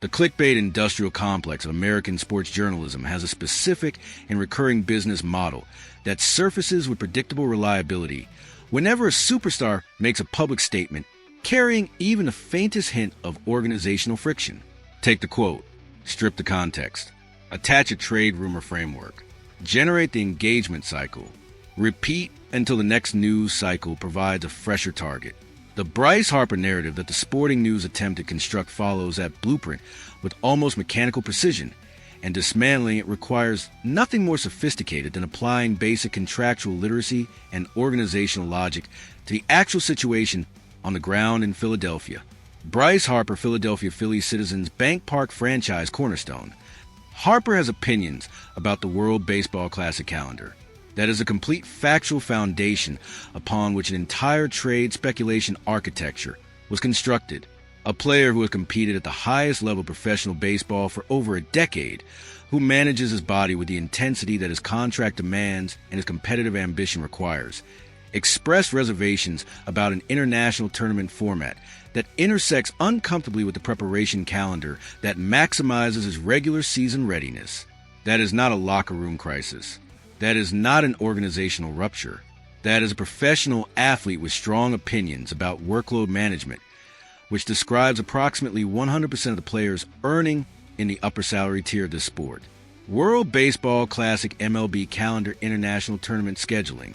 The clickbait industrial complex of American sports journalism has a specific and recurring business model that surfaces with predictable reliability whenever a superstar makes a public statement carrying even the faintest hint of organizational friction. Take the quote, strip the context, attach a trade rumor framework, generate the engagement cycle, repeat until the next news cycle provides a fresher target. The Bryce Harper narrative that the Sporting News attempted to construct follows that blueprint with almost mechanical precision, and dismantling it requires nothing more sophisticated than applying basic contractual literacy and organizational logic to the actual situation on the ground in Philadelphia. Bryce Harper, Philadelphia Phillies Citizens Bank Park franchise cornerstone. Harper has opinions about the World Baseball Classic calendar. That is a complete factual foundation upon which an entire trade speculation architecture was constructed. A player who has competed at the highest level of professional baseball for over a decade, who manages his body with the intensity that his contract demands and his competitive ambition requires, expressed reservations about an international tournament format that intersects uncomfortably with the preparation calendar that maximizes his regular season readiness. That is not a locker room crisis. That is not an organizational rupture. That is a professional athlete with strong opinions about workload management, which describes approximately 100% of the players earning in the upper salary tier of this sport. World Baseball Classic MLB calendar international tournament scheduling.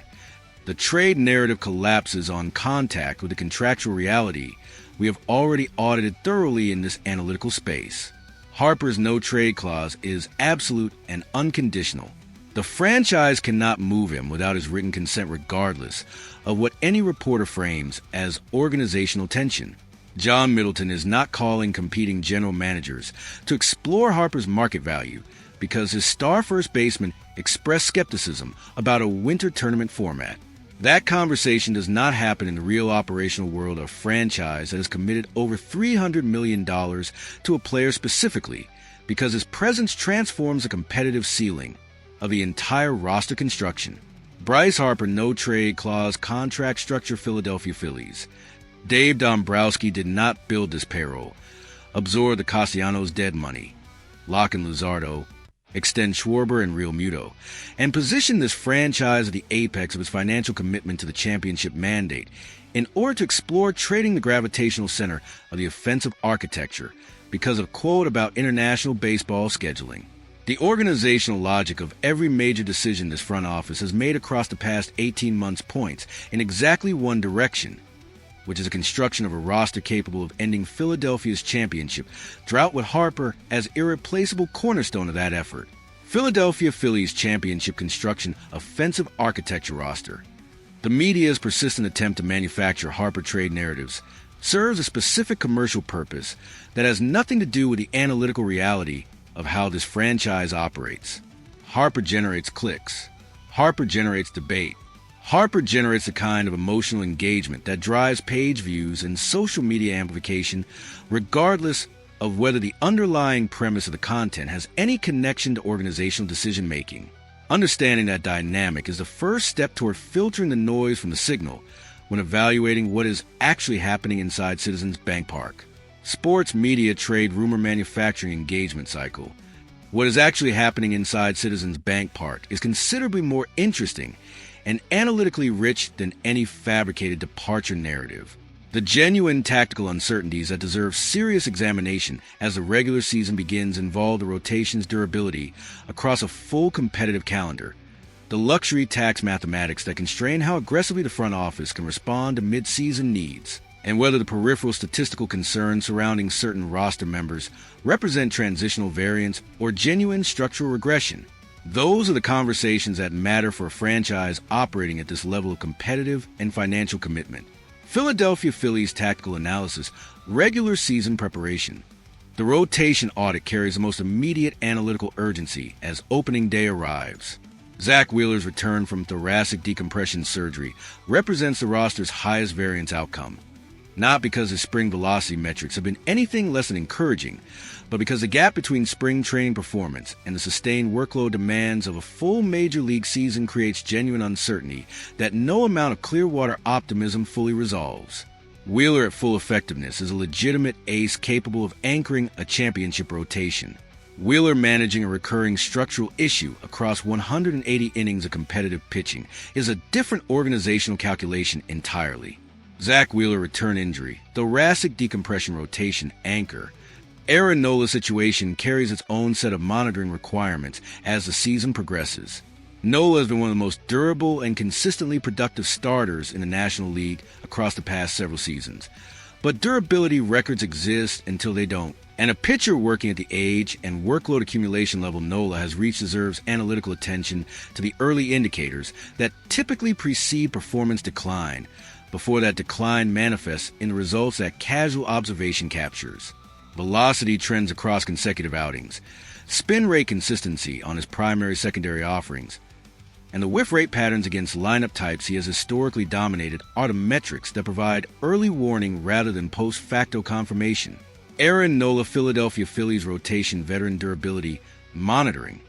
The trade narrative collapses on contact with the contractual reality we have already audited thoroughly in this analytical space. Harper's no-trade clause is absolute and unconditional. The franchise cannot move him without his written consent regardless of what any reporter frames as organizational tension. John Middleton is not calling competing general managers to explore Harper's market value because his star first baseman expressed skepticism about a winter tournament format. That conversation does not happen in the real operational world of a franchise that has committed over $300 million to a player specifically because his presence transforms the competitive ceiling of the entire roster construction. Bryce Harper no-trade clause contract structure Philadelphia Phillies. Dave Dombrowski did not build this payroll, absorb the Castellanos' dead money, lock in Luzardo, extend Schwarber and Real Muto, and position this franchise at the apex of its financial commitment to the championship mandate in order to explore trading the gravitational center of the offensive architecture because of quote about international baseball scheduling. The organizational logic of every major decision this front office has made across the past 18 months points in exactly one direction, which is a construction of a roster capable of ending Philadelphia's championship drought with Harper as irreplaceable cornerstone of that effort. Philadelphia Phillies championship construction offensive architecture roster. The media's persistent attempt to manufacture Harper trade narratives serves a specific commercial purpose that has nothing to do with the analytical reality of how this franchise operates. Harper generates clicks. Harper generates debate. Harper generates the kind of emotional engagement that drives page views and social media amplification regardless of whether the underlying premise of the content has any connection to organizational decision-making. Understanding that dynamic is the first step toward filtering the noise from the signal when evaluating what is actually happening inside Citizens Bank Park. Sports media trade rumor manufacturing engagement cycle. What is actually happening inside Citizens Bank Park is considerably more interesting and analytically rich than any fabricated departure narrative. The genuine tactical uncertainties that deserve serious examination as the regular season begins involve the rotation's durability across a full competitive calendar, the luxury tax mathematics that constrain how aggressively the front office can respond to mid-season needs, and whether the peripheral statistical concerns surrounding certain roster members represent transitional variance or genuine structural regression. Those are the conversations that matter for a franchise operating at this level of competitive and financial commitment. Philadelphia Phillies tactical analysis, regular season preparation. The rotation audit carries the most immediate analytical urgency as opening day arrives. Zach Wheeler's return from thoracic decompression surgery represents the roster's highest variance outcome. Not because his spring velocity metrics have been anything less than encouraging, but because the gap between spring training performance and the sustained workload demands of a full major league season creates genuine uncertainty that no amount of Clearwater optimism fully resolves. Wheeler at full effectiveness is a legitimate ace capable of anchoring a championship rotation. Wheeler managing a recurring structural issue across 180 innings of competitive pitching is a different organizational calculation entirely. Zach Wheeler return injury, thoracic decompression rotation anchor. Aaron Nola's situation carries its own set of monitoring requirements as the season progresses. Nola has been one of the most durable and consistently productive starters in the National League across the past several seasons. But durability records exist until they don't. And a pitcher working at the age and workload accumulation level Nola has reached deserves analytical attention to the early indicators that typically precede performance decline, before that decline manifests in the results that casual observation captures. Velocity trends across consecutive outings, spin rate consistency on his primary-secondary offerings, and the whiff rate patterns against lineup types he has historically dominated are the metrics that provide early warning rather than post-facto confirmation. Aaron Nola Philadelphia Phillies rotation veteran durability monitoring.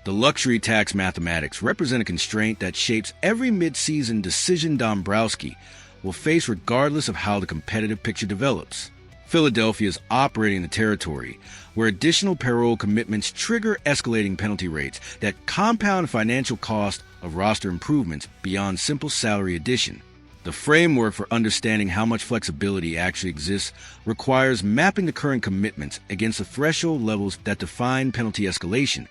The luxury tax mathematics represent a constraint that shapes every mid-season decision Dombrowski will face regardless of how the competitive picture develops. Philadelphia is operating in the territory where additional payroll commitments trigger escalating penalty rates that compound financial cost of roster improvements beyond simple salary addition. The framework for understanding how much flexibility actually exists requires mapping the current commitments against the threshold levels that define penalty escalation,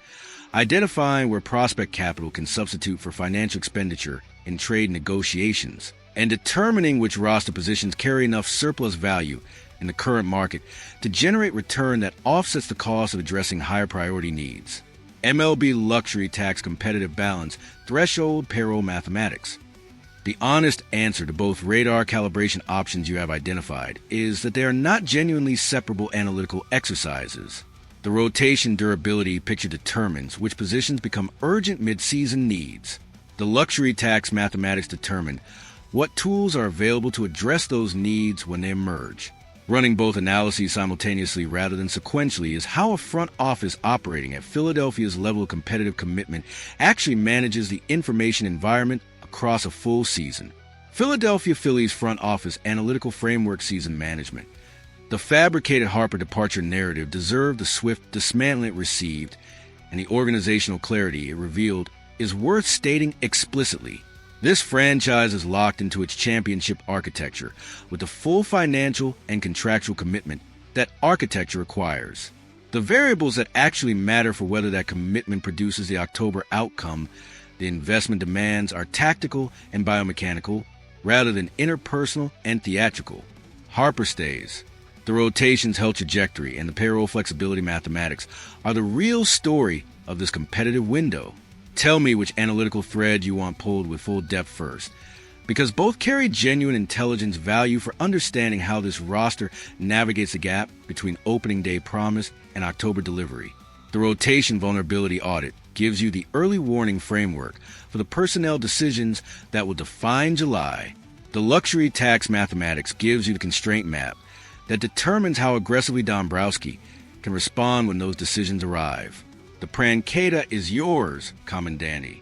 identifying where prospect capital can substitute for financial expenditure in trade negotiations, and determining which roster positions carry enough surplus value in the current market to generate return that offsets the cost of addressing higher priority needs. MLB luxury tax competitive balance threshold payroll mathematics. The honest answer to both radar calibration options you have identified is that they are not genuinely separable analytical exercises. The rotation durability picture determines which positions become urgent mid-season needs. The luxury tax mathematics determine what tools are available to address those needs when they emerge. Running both analyses simultaneously rather than sequentially is how a front office operating at Philadelphia's level of competitive commitment actually manages the information environment across a full season. Philadelphia Phillies front office analytical framework season management. The fabricated Harper departure narrative deserved the swift dismantling it received, and the organizational clarity it revealed is worth stating explicitly. This franchise is locked into its championship architecture with the full financial and contractual commitment that architecture requires. The variables that actually matter for whether that commitment produces the October outcome the investment demands are tactical and biomechanical rather than interpersonal and theatrical. Harper stays. The rotation's health trajectory and the payroll flexibility mathematics are the real story of this competitive window. Tell me which analytical thread you want pulled with full depth first, because both carry genuine intelligence value for understanding how this roster navigates the gap between opening day promise and October delivery. The rotation vulnerability audit gives you the early warning framework for the personnel decisions that will define July. The luxury tax mathematics gives you the constraint map that determines how aggressively Dombrowski can respond when those decisions arrive. The Pranketa is yours, Commandante.